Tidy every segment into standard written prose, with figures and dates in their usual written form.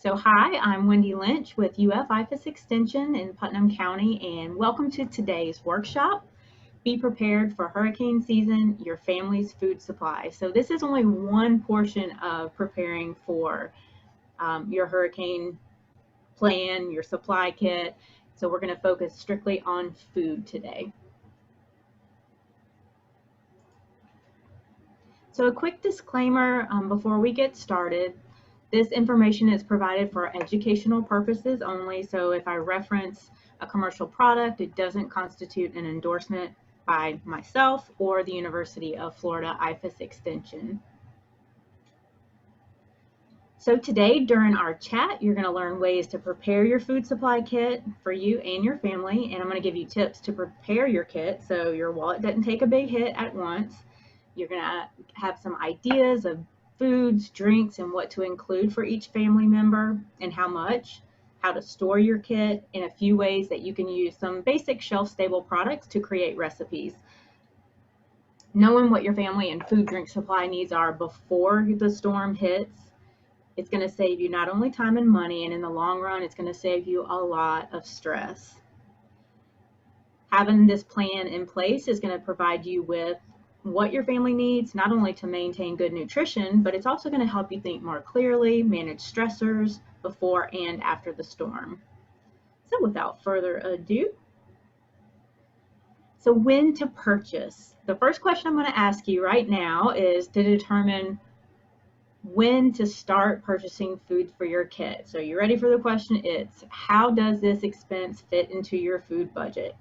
So hi, I'm Wendy Lynch with UF IFAS Extension in Putnam County, and welcome to today's workshop. Be prepared for hurricane season, your family's food supply. So this is only one portion of preparing for your hurricane plan, your supply kit. So we're going to focus strictly on food today. So a quick disclaimer before we get started. This information is provided for educational purposes only, so if I reference a commercial product, it doesn't constitute an endorsement by myself or the University of Florida IFAS Extension. So today, during our chat, you're going to learn ways to prepare your food supply kit for you and your family, and I'm going to give you tips to prepare your kit so your wallet doesn't take a big hit at once. You're going to have some ideas of foods, drinks, and what to include for each family member and how much, how to store your kit, and a few ways that you can use some basic shelf-stable products to create recipes. Knowing what your family and food drink supply needs are before the storm hits, it's going to save you not only time and money, and in the long run, it's going to save you a lot of stress. Having this plan in place is going to provide you with what your family needs, not only to maintain good nutrition, but it's also going to help you think more clearly, manage stressors before and after the storm. So without further ado, so when to purchase? The first question I'm going to ask you right now is to determine when to start purchasing food for your kit. So you ready for the question? It's how does this expense fit into your food budget?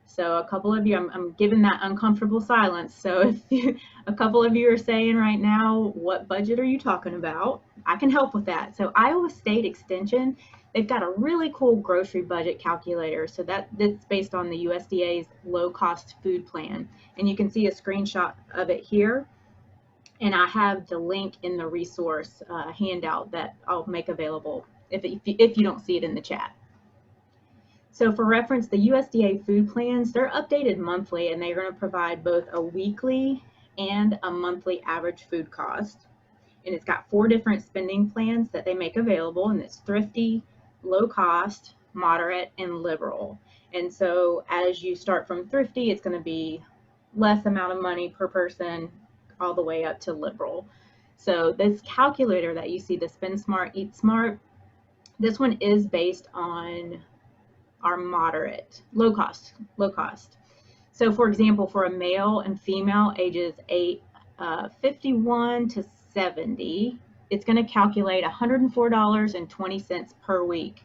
So a couple of you, I'm giving that uncomfortable silence. So if a couple of you are saying right now, what budget are you talking about? I can help with that. So Iowa State Extension, they've got a really cool grocery budget calculator. So that's based on the USDA's low cost food plan. And you can see a screenshot of it here. And I have the link in the resource handout that I'll make available if you don't see it in the chat. So for reference, the USDA food plans, they're updated monthly, and they're going to provide both a weekly and a monthly average food cost. And it's got 4 different spending plans that they make available, and it's thrifty, low cost, moderate, and liberal. And so as you start from thrifty, it's going to be less amount of money per person all the way up to liberal. So this calculator that you see, the Spend Smart, Eat Smart, this one is based on our moderate, low cost. So for example, for a male and female ages 51 to 70, it's going to calculate $104.20 per week.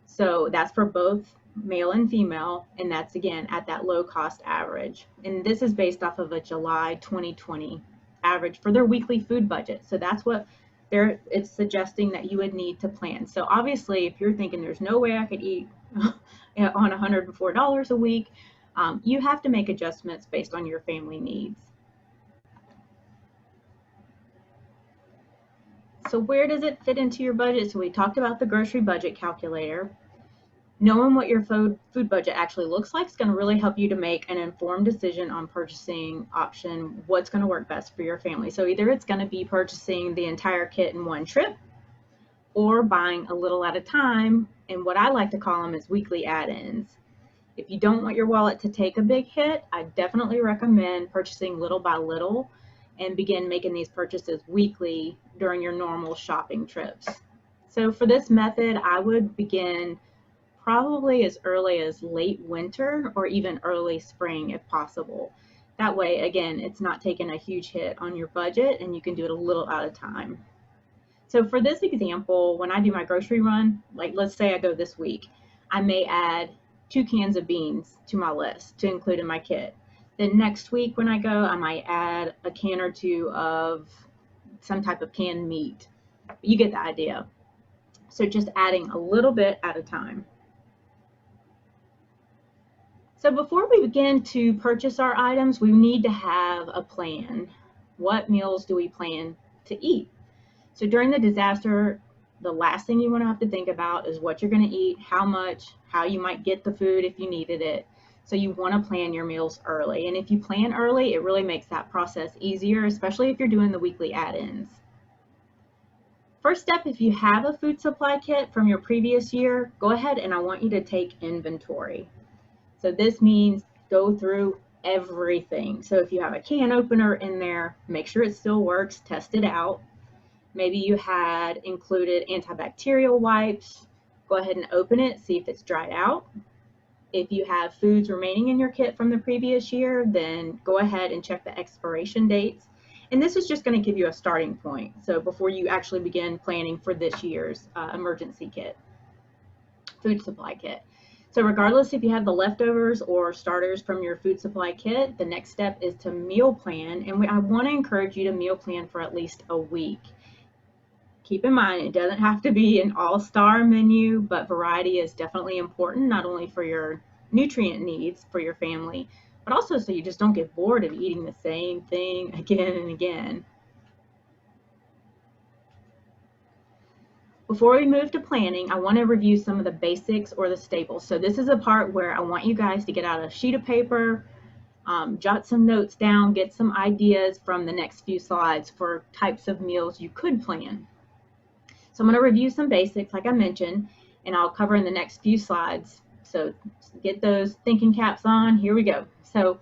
So that's for both male and female, and that's again at that low cost average. And this is based off of a July 2020 average for their weekly food budget. So that's what it's suggesting that you would need to plan. So obviously, if you're thinking there's no way I could eat on $104 a week, you have to make adjustments based on your family needs. So where does it fit into your budget? So we talked about the grocery budget calculator. Knowing what your food budget actually looks like is going to really help you to make an informed decision on purchasing option, what's going to work best for your family. So either it's going to be purchasing the entire kit in one trip, or buying a little at a time, and what I like to call them is weekly add-ins. If you don't want your wallet to take a big hit, I definitely recommend purchasing little by little and begin making these purchases weekly during your normal shopping trips. So for this method, I would begin probably as early as late winter or even early spring if possible. That way, again, it's not taking a huge hit on your budget and you can do it a little at a time. So for this example, when I do my grocery run, like let's say I go this week, I may add 2 cans of beans to my list to include in my kit. Then next week when I go, I might add a can or 2 of some type of canned meat. You get the idea. So just adding a little bit at a time. So before we begin to purchase our items, we need to have a plan. What meals do we plan to eat? So during the disaster, the last thing you want to have to think about is what you're going to eat, how much, how you might get the food if you needed it. So you want to plan your meals early. And if you plan early, it really makes that process easier, especially if you're doing the weekly add-ins. first step, if you have a food supply kit from your previous year, go ahead and I want you to take inventory. So this means go through everything. So if you have a can opener in there, make sure it still works, test it out. Maybe you had included antibacterial wipes. Go ahead and open it, see if it's dried out. If you have foods remaining in your kit from the previous year, then go ahead and check the expiration dates. And this is just going to give you a starting point. So before you actually begin planning for this year's emergency kit, food supply kit. So regardless if you have the leftovers or starters from your food supply kit, the next step is to meal plan. And I want to encourage you to meal plan for at least a week. Keep in mind, it doesn't have to be an all-star menu, but variety is definitely important, not only for your nutrient needs for your family, but also so you just don't get bored of eating the same thing again and again. Before we move to planning, I want to review some of the basics or the staples. So this is a part where I want you guys to get out a sheet of paper, jot some notes down, get some ideas from the next few slides for types of meals you could plan. So I'm going to review some basics, like I mentioned, and I'll cover in the next few slides. So get those thinking caps on. Here we go. So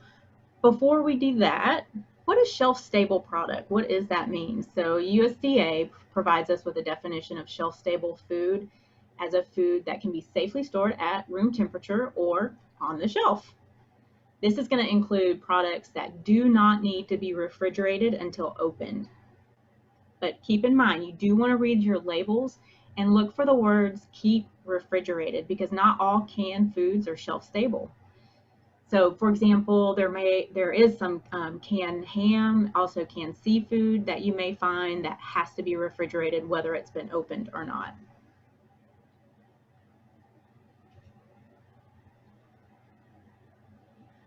before we do that, what is shelf-stable product? What does that mean? So USDA provides us with a definition of shelf-stable food as a food that can be safely stored at room temperature or on the shelf. This is going to include products that do not need to be refrigerated until opened. But keep in mind, you do want to read your labels and look for the words keep refrigerated, because not all canned foods are shelf stable. So for example, there is some canned ham, also canned seafood that you may find that has to be refrigerated whether it's been opened or not.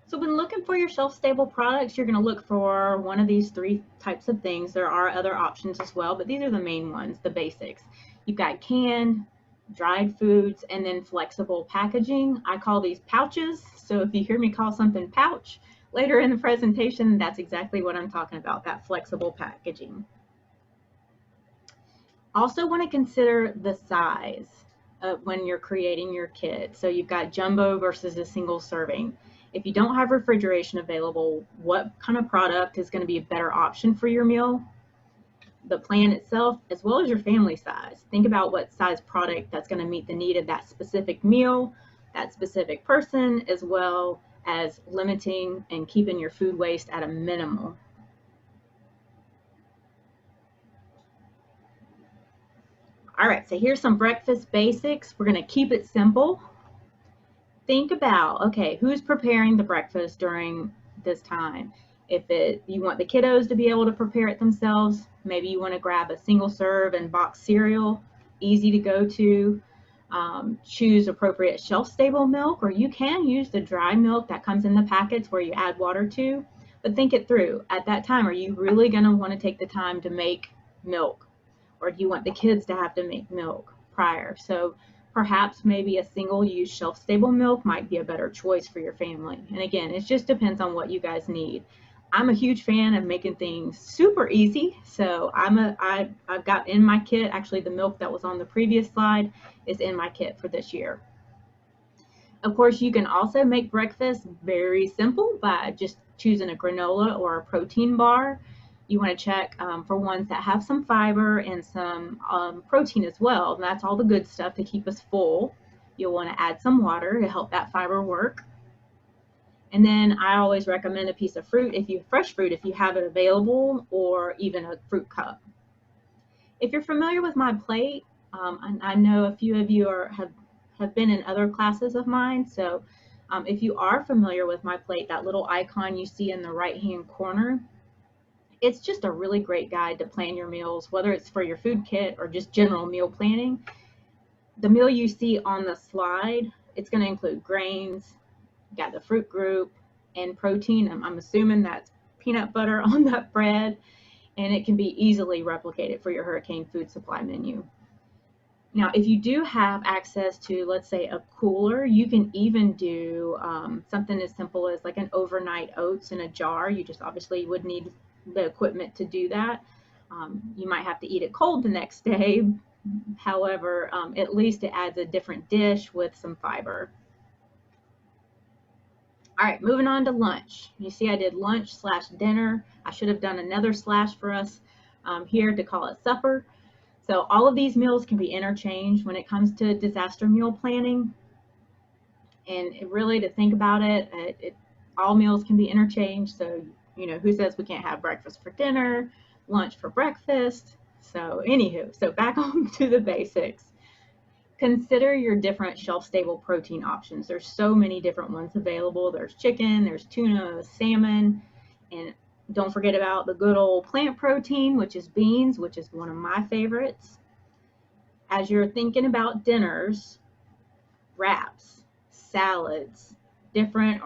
So when looking for your shelf-stable products, you're going to look for one of these three types of things. There are other options as well, but these are the main ones, the basics. You've got canned, dried foods, and then flexible packaging. I call these pouches. So if you hear me call something pouch later in the presentation, that's exactly what I'm talking about, that flexible packaging. Also want to consider the size when you're creating your kit. So you've got jumbo versus a single serving. If you don't have refrigeration available, what kind of product is going to be a better option for your meal? The plan itself, as well as your family size. Think about what size product that's going to meet the need of that specific meal, that specific person, as well as limiting and keeping your food waste at a minimum. All right, so here's some breakfast basics. We're going to keep it simple. Think about, okay, who's preparing the breakfast during this time? If you want the kiddos to be able to prepare it themselves, maybe you want to grab a single serve and box cereal, easy to go to. Choose appropriate shelf-stable milk, or you can use the dry milk that comes in the packets where you add water to, but think it through. At that time, are you really going to want to take the time to make milk? Or do you want the kids to have to make milk prior? So perhaps maybe a single-use shelf-stable milk might be a better choice for your family. And again, it just depends on what you guys need. I'm a huge fan of making things super easy, so I've got in my kit, actually the milk that was on the previous slide is in my kit for this year. Of course, you can also make breakfast very simple by just choosing a granola or a protein bar. You want to check for ones that have some fiber and some protein as well. That's all the good stuff to keep us full. You'll want to add some water to help that fiber work. And then I always recommend a piece of fruit, fresh fruit, if you have it available, or even a fruit cup. If you're familiar with my plate, and I know a few of you have been in other classes of mine, so if you are familiar with my plate, that little icon you see in the right-hand corner, it's just a really great guide to plan your meals, whether it's for your food kit or just general meal planning. The meal you see on the slide, it's going to include grains, got the fruit group, and protein. I'm assuming that's peanut butter on that bread, and it can be easily replicated for your Hurricane food supply menu. Now, if you do have access to, let's say, a cooler, you can even do something as simple as like an overnight oats in a jar. You just obviously would need the equipment to do that. You might have to eat it cold the next day. However, at least it adds a different dish with some fiber. All right, moving on to lunch. You see I did lunch slash dinner. I should have done another slash for us here to call it supper. So all of these meals can be interchanged when it comes to disaster meal planning. And really, to think about it, all meals can be interchanged. So, you know, who says we can't have breakfast for dinner, lunch for breakfast? So anywho, so back on to the basics. Consider your different shelf-stable protein options. There's so many different ones available. There's chicken, there's tuna, salmon, and don't forget about the good old plant protein, which is beans, which is one of my favorites. As you're thinking about dinners, wraps, salads, different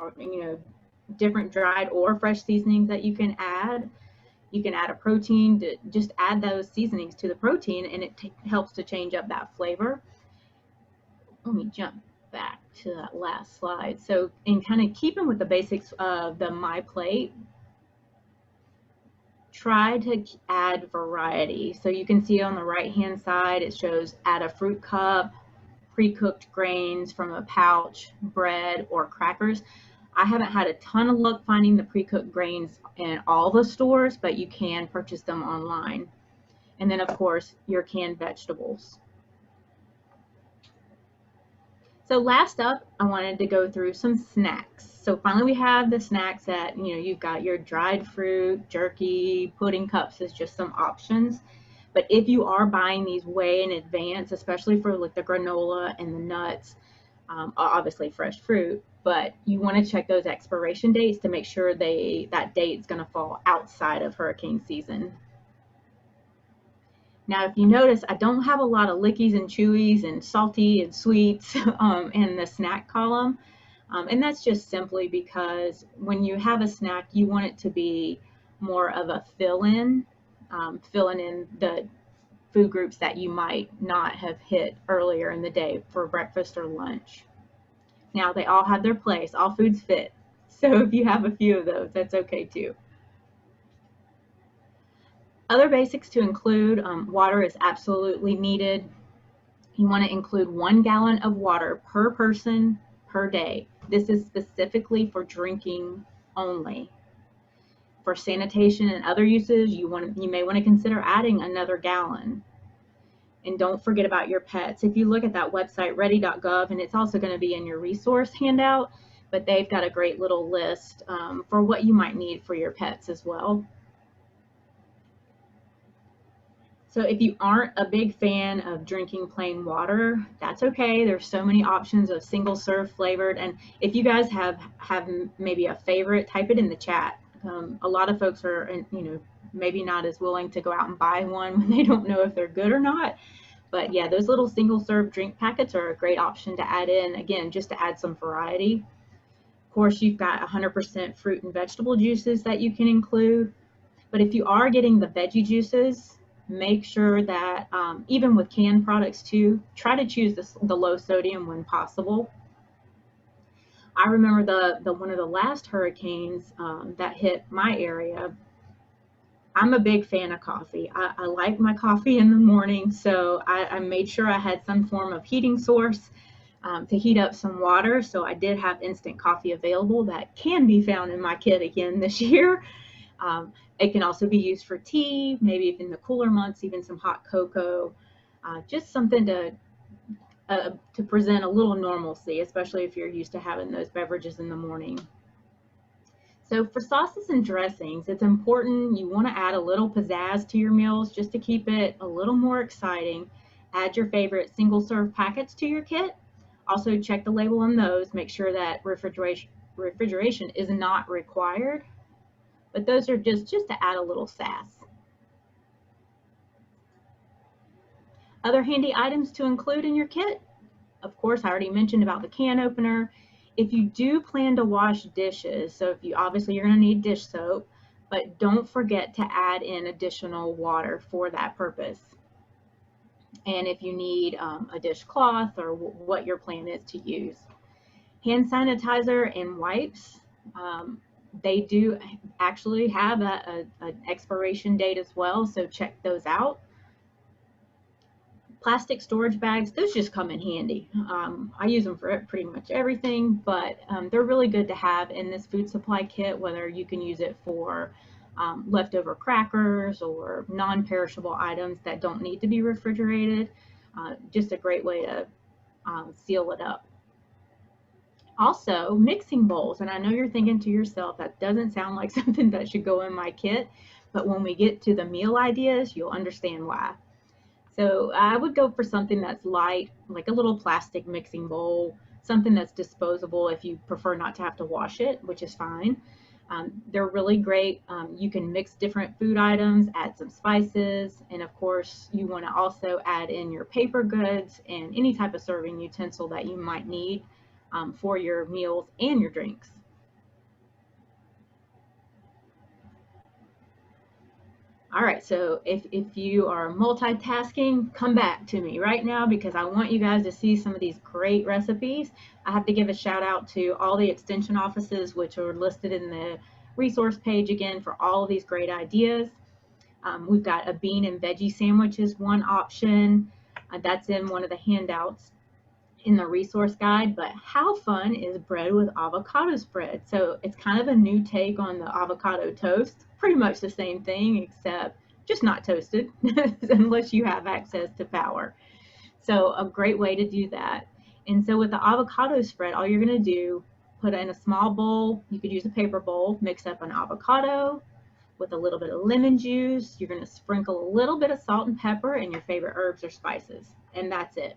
different dried or fresh seasonings that you can add. You can add a protein to just add those seasonings to the protein, and it helps to change up that flavor. Let me jump back to that last slide. So in kind of keeping with the basics of the My Plate, try to add variety. So you can see on the right hand side, it shows add a fruit cup, pre-cooked grains from a pouch, bread, or crackers. I haven't had a ton of luck finding the pre-cooked grains in all the stores, but you can purchase them online. And then of course, your canned vegetables. So last up, I wanted to go through some snacks. So finally we have the snacks that, you know, you've got your dried fruit, jerky, pudding cups as just some options. But if you are buying these way in advance, especially for like the granola and the nuts, obviously fresh fruit, but you want to check those expiration dates to make sure that date's going to fall outside of hurricane season. Now, if you notice, I don't have a lot of lickies and chewies and salty and sweets in the snack column. And that's just simply because when you have a snack, you want it to be more of a fill-in, filling in the food groups that you might not have hit earlier in the day for breakfast or lunch. Now, they all have their place. All foods fit. So if you have a few of those, that's okay too. Other basics to include, water is absolutely needed. You want to include 1 gallon of water per person per day. This is specifically for drinking only. For sanitation and other uses, you may want to consider adding another gallon. And don't forget about your pets. If you look at that website, ready.gov, and it's also going to be in your resource handout, but they've got a great little list for what you might need for your pets as well. So if you aren't a big fan of drinking plain water, that's okay. There's so many options of single serve flavored. And if you guys have maybe a favorite, type it in the chat. A lot of folks are, you know, maybe not as willing to go out and buy one when they don't know if they're good or not. But yeah, those little single serve drink packets are a great option to add in, again, just to add some variety. Of course, you've got 100% fruit and vegetable juices that you can include. But if you are getting the veggie juices, make sure that even with canned products too, try to choose the low sodium when possible. I remember the one of the last hurricanes that hit my area. I'm a big fan of coffee. I like my coffee in the morning, so I made sure I had some form of heating source to heat up some water. So I did have instant coffee available that can be found in my kit again this year. It can also be used for tea, maybe in the cooler months, even some hot cocoa, just something to present a little normalcy, especially if you're used to having those beverages in the morning. So for sauces and dressings, it's important, you want to add a little pizzazz to your meals just to keep it a little more exciting. Add your favorite single serve packets to your kit. Also check the label on those, make sure that refrigeration is not required. But those are just to add a little sass. Other handy items to include in your kit. Of course, I already mentioned about the can opener. If you do plan to wash dishes, so if obviously you're going to need dish soap, but don't forget to add in additional water for that purpose. And if you need a dishcloth or what your plan is to use. Hand sanitizer and wipes. They do actually have an expiration date as well, so check those out. Plastic storage bags, those just come in handy. I use them for pretty much everything, but they're really good to have in this food supply kit, whether you can use it for leftover crackers or non-perishable items that don't need to be refrigerated. Just a great way to seal it up. Also, mixing bowls, and I know you're thinking to yourself, that doesn't sound like something that should go in my kit, but when we get to the meal ideas, you'll understand why. So I would go for something that's light, like a little plastic mixing bowl, something that's disposable if you prefer not to have to wash it, which is fine. They're really great. You can mix different food items, add some spices, and of course you want to also add in your paper goods and any type of serving utensil that you might need for your meals and your drinks. All right, so if you are multitasking, come back to me right now because I want you guys to see some of these great recipes. I have to give a shout out to all the extension offices, which are listed in the resource page again for all of these great ideas. We've got a bean and veggie sandwich is one option. That's in one of the handouts in the resource guide, but how fun is bread with avocado spread? So it's kind of a new take on the avocado toast, pretty much the same thing, except just not toasted unless you have access to power. So a great way to do that. And so with the avocado spread, all you're going to do, put in a small bowl, you could use a paper bowl, mix up an avocado with a little bit of lemon juice. You're going to sprinkle a little bit of salt and pepper and your favorite herbs or spices, and that's it.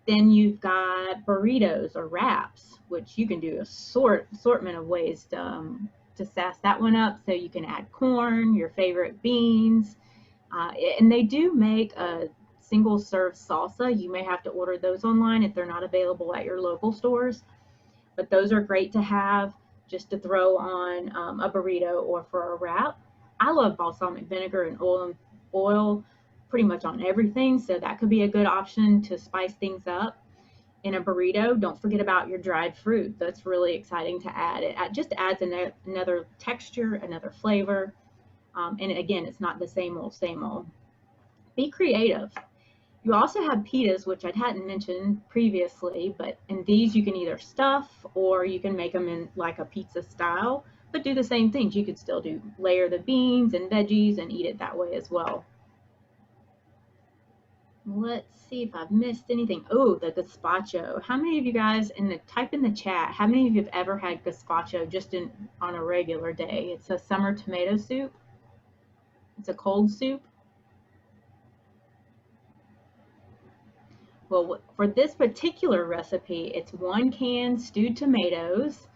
Then you've got burritos or wraps, which you can do a assortment of ways to sass that one up. So you can add corn, your favorite beans, and they do make a single serve salsa. You may have to order those online if they're not available at your local stores, but those are great to have just to throw on a burrito or for a wrap. I love balsamic vinegar and oil pretty much on everything, so that could be a good option to spice things up. In a burrito, don't forget about your dried fruit. That's really exciting to add. It just adds another texture, another flavor, and again, it's not the same old, same old. Be creative. You also have pitas, which I hadn't mentioned previously, but in these you can either stuff or you can make them in like a pizza style, but do the same things. You could still layer the beans and veggies and eat it that way as well. Let's see if I've missed anything. Oh, the gazpacho. How many of you guys type in the chat, how many of you have ever had gazpacho just on a regular day? It's a summer tomato soup. It's a cold soup. Well, for this particular recipe, it's 1 can stewed tomatoes.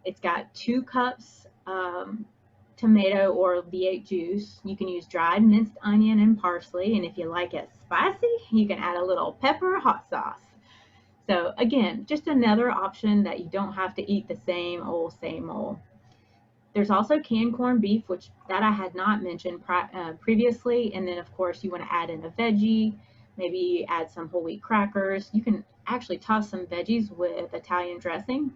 It's got 2 cups tomato or V8 juice. You can use dried minced onion and parsley, and if you like it spicy, you can add a little pepper hot sauce. So again, just another option that you don't have to eat the same old, same old. There's also canned corned beef, which that I had not mentioned previously, and then of course you want to add in a veggie, maybe add some whole wheat crackers. You can actually toss some veggies with Italian dressing.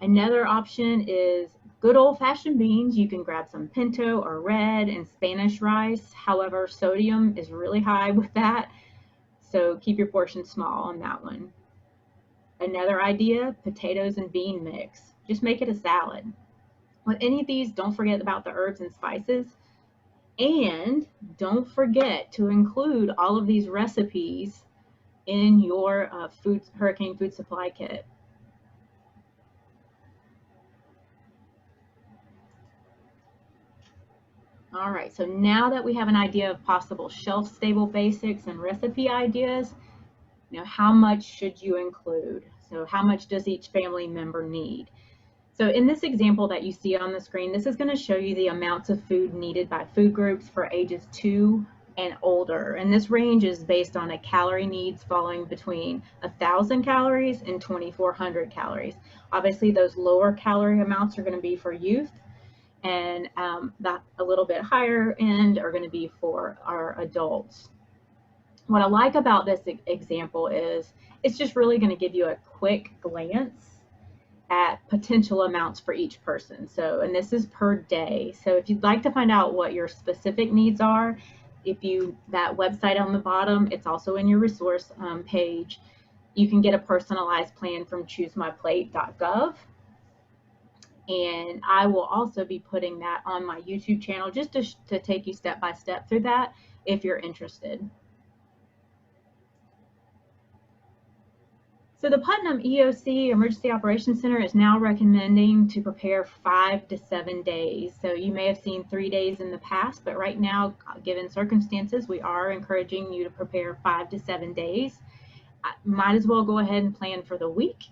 Another option is good old-fashioned beans. You can grab some pinto or red and Spanish rice. However, sodium is really high with that, so keep your portion small on that one. Another idea, potatoes and bean mix. Just make it a salad. With any of these, don't forget about the herbs and spices. And don't forget to include all of these recipes in your Hurricane Food Supply Kit. All right, so now that we have an idea of possible shelf-stable basics and recipe ideas, how much should you include? So how much does each family member need? So in this example that you see on the screen, this is going to show you the amounts of food needed by food groups for ages 2 and older. And this range is based on a calorie needs falling between 1,000 calories and 2,400 calories. Obviously, those lower calorie amounts are going to be for youth, and that a little bit higher end are going to be for our adults. What I like about this example is it's just really going to give you a quick glance at potential amounts for each person. So, and this is per day. So if you'd like to find out what your specific needs are, that website on the bottom, it's also in your resource page. You can get a personalized plan from choosemyplate.gov. And I will also be putting that on my YouTube channel just to take you step by step through that if you're interested. So the Putnam EOC, Emergency Operations Center, is now recommending to prepare 5 to 7 days. So you may have seen 3 days in the past, but right now, given circumstances, we are encouraging you to prepare 5 to 7 days. Might as well go ahead and plan for the week.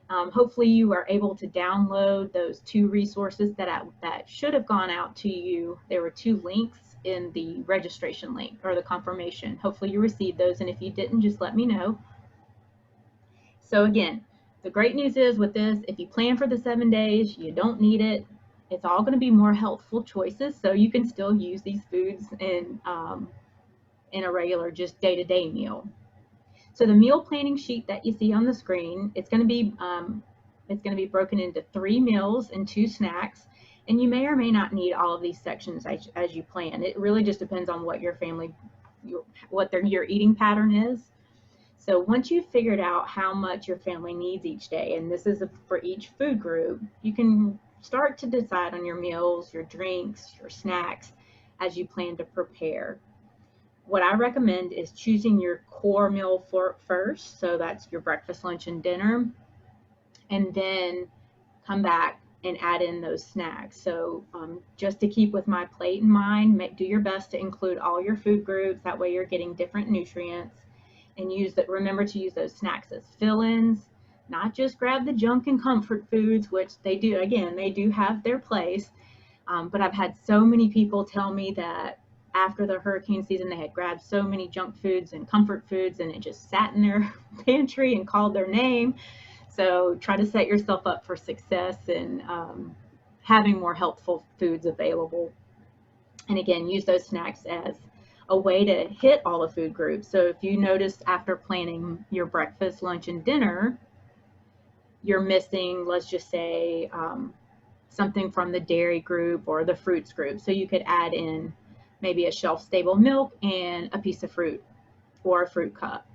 Hopefully you are able to download those 2 resources that should have gone out to you. There were 2 links in the registration link or the confirmation. Hopefully you received those, and if you didn't, just let me know. So again, the great news is with this, if you plan for the 7 days, you don't need it. It's all going to be more healthful choices, so you can still use these foods in a regular, just day-to-day meal. So the meal planning sheet that you see on the screen, it's going to be broken into 3 meals and 2 snacks, and you may or may not need all of these sections as you plan. It really just depends on what your eating pattern is. So once you've figured out how much your family needs each day, and this is for each food group, you can start to decide on your meals, your drinks, your snacks as you plan to prepare. What I recommend is choosing your core meal first, so that's your breakfast, lunch, and dinner, and then come back and add in those snacks. So just to keep with my plate in mind, do your best to include all your food groups. That way you're getting different nutrients. And remember to use those snacks as fill-ins, not just grab the junk and comfort foods, which they do have their place. But I've had so many people tell me that after the hurricane season, they had grabbed so many junk foods and comfort foods, and it just sat in their pantry and called their name. So try to set yourself up for success in having more healthful foods available. And again, use those snacks as a way to hit all the food groups. So if you notice after planning your breakfast, lunch, and dinner, you're missing, let's just say, something from the dairy group or the fruits group. So you could add in maybe a shelf-stable milk and a piece of fruit or a fruit cup.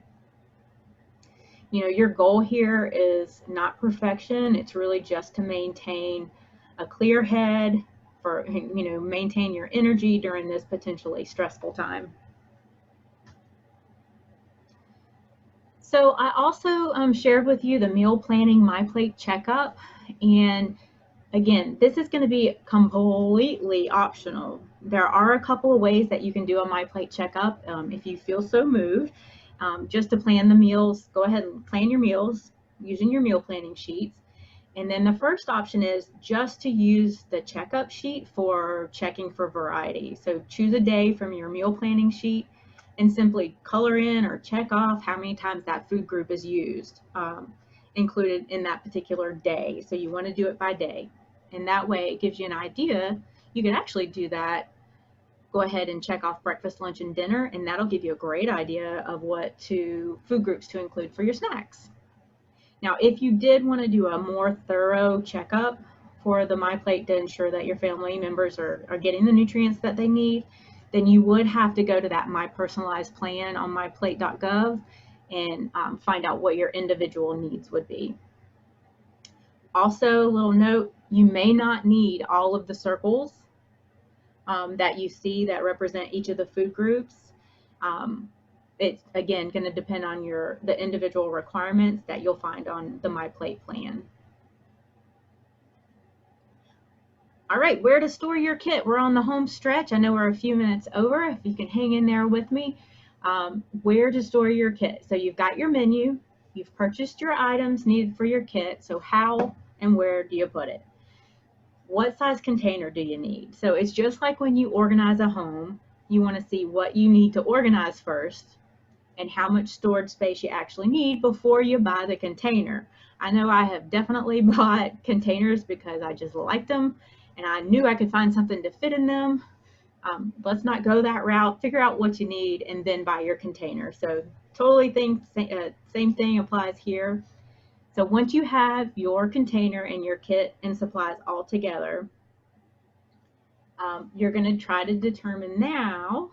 Your goal here is not perfection. It's really just to maintain a clear head, maintain your energy during this potentially stressful time. So I also shared with you the meal planning MyPlate checkup, and again, this is going to be completely optional. There are a couple of ways that you can do a MyPlate checkup if you feel so moved. Just to plan the meals, go ahead and plan your meals using your meal planning sheets. And then the first option is just to use the checkup sheet for checking for variety. So choose a day from your meal planning sheet and simply color in or check off how many times that food group is used, included in that particular day. So you want to do it by day. And that way it gives you an idea. You can actually do that. Go ahead and check off breakfast, lunch, and dinner, and that'll give you a great idea of what food groups to include for your snacks. Now, if you did want to do a more thorough checkup for the MyPlate to ensure that your family members are getting the nutrients that they need, then you would have to go to that My Personalized Plan on myplate.gov and find out what your individual needs would be. Also, a little note, you may not need all of the circles that you see that represent each of the food groups. It's again going to depend on the individual requirements that you'll find on the MyPlate plan. All right, where to store your kit? We're on the home stretch. I know we're a few minutes over. If you can hang in there with me, where to store your kit. So you've got your menu, you've purchased your items needed for your kit. So how and where do you put it? What size container do you need? So it's just like when you organize a home, you want to see what you need to organize first and how much storage space you actually need before you buy the container. I know I have definitely bought containers because I just liked them and I knew I could find something to fit in them. Let's not go that route. Figure out what you need and then buy your container. So totally same thing applies here. So once you have your container and your kit and supplies all together, you're going to try to determine now,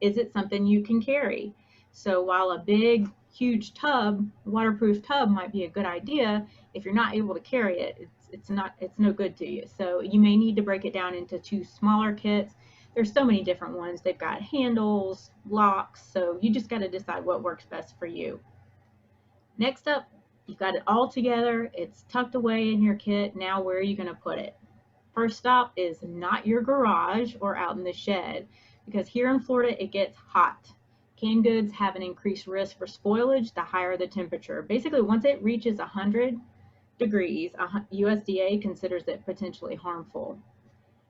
is it something you can carry? So while a big, huge tub, waterproof tub might be a good idea, if you're not able to carry it, it's no good to you. So you may need to break it down into 2 smaller kits. There's so many different ones. They've got handles, locks, so you just got to decide what works best for you. Next up, you've got it all together. It's tucked away in your kit. Now where are you going to put it? First stop is not your garage or out in the shed, because here in Florida it gets hot. Canned goods have an increased risk for spoilage the higher the temperature. Basically, once it reaches 100 degrees, USDA considers it potentially harmful.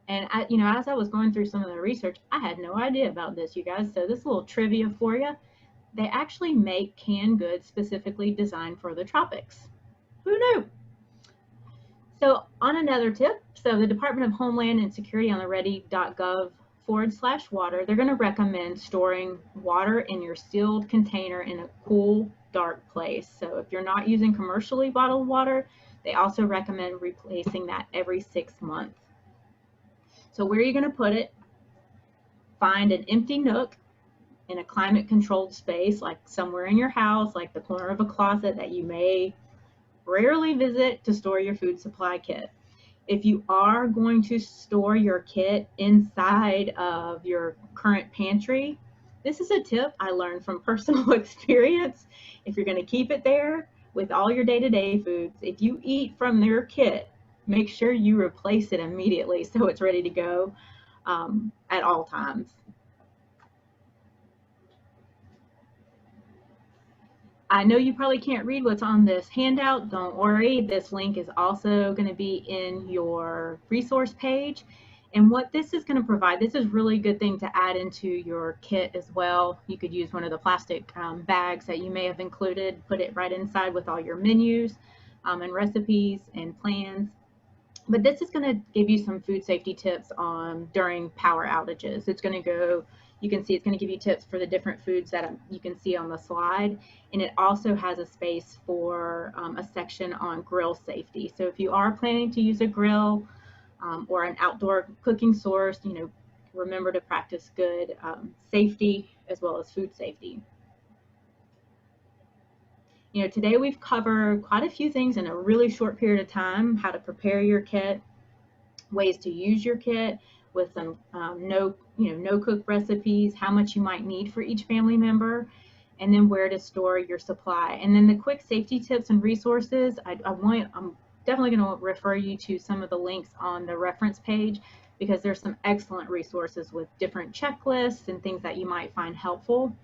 And as I was going through some of the research, I had no idea about this, you guys. So this little trivia for you: they actually make canned goods specifically designed for the tropics. Who knew? So on another tip, so the Department of Homeland and Security on the ready.gov/water, they're going to recommend storing water in your sealed container in a cool, dark place. So if you're not using commercially bottled water, they also recommend replacing that every 6 months. So where are you going to put it? Find an empty nook in a climate controlled space, like somewhere in your house, like the corner of a closet that you may rarely visit to store your food supply kit. If you are going to store your kit inside of your current pantry, this is a tip I learned from personal experience. If you're going to keep it there with all your day-to-day foods, if you eat from your kit, make sure you replace it immediately so it's ready to go at all times. I know you probably can't read what's on this handout. Don't worry. This link is also going to be in your resource page. And what this is going to provide, this is really a good thing to add into your kit as well. You could use one of the plastic bags that you may have included, put it right inside with all your menus and recipes and plans. But this is going to give you some food safety tips during power outages. It's going to go, you can see it's going to give you tips for the different foods that you can see on the slide. And it also has a space for a section on grill safety. So if you are planning to use a grill or an outdoor cooking source, remember to practice good safety as well as food safety. Today we've covered quite a few things in a really short period of time: how to prepare your kit, ways to use your kit with some no-cook recipes, how much you might need for each family member, and then where to store your supply. And then the quick safety tips and resources, I'm definitely going to refer you to some of the links on the reference page, because there's some excellent resources with different checklists and things that you might find helpful.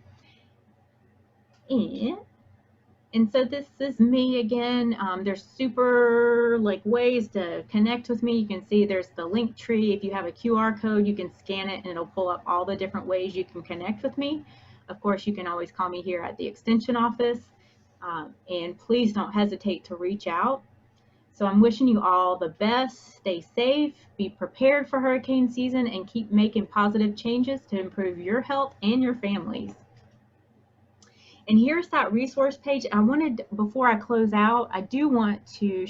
And so this is me again. There's super ways to connect with me. You can see there's the link tree. If you have a QR code, you can scan it and it'll pull up all the different ways you can connect with me. Of course, you can always call me here at the Extension office. And please don't hesitate to reach out. So I'm wishing you all the best. Stay safe, be prepared for hurricane season, and keep making positive changes to improve your health and your families. And here's that resource page. Before I close out, I do want to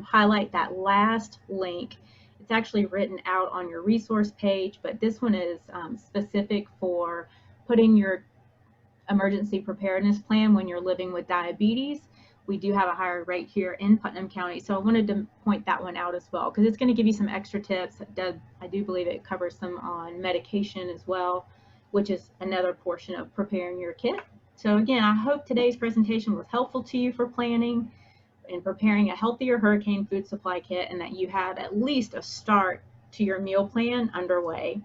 highlight that last link. It's actually written out on your resource page, but this one is specific for putting your emergency preparedness plan when you're living with diabetes. We do have a higher rate here in Putnam County, so I wanted to point that one out as well, because it's going to give you some extra tips. I do believe it covers some on medication as well, which is another portion of preparing your kit. So again, I hope today's presentation was helpful to you for planning and preparing a healthier hurricane food supply kit, and that you have at least a start to your meal plan underway.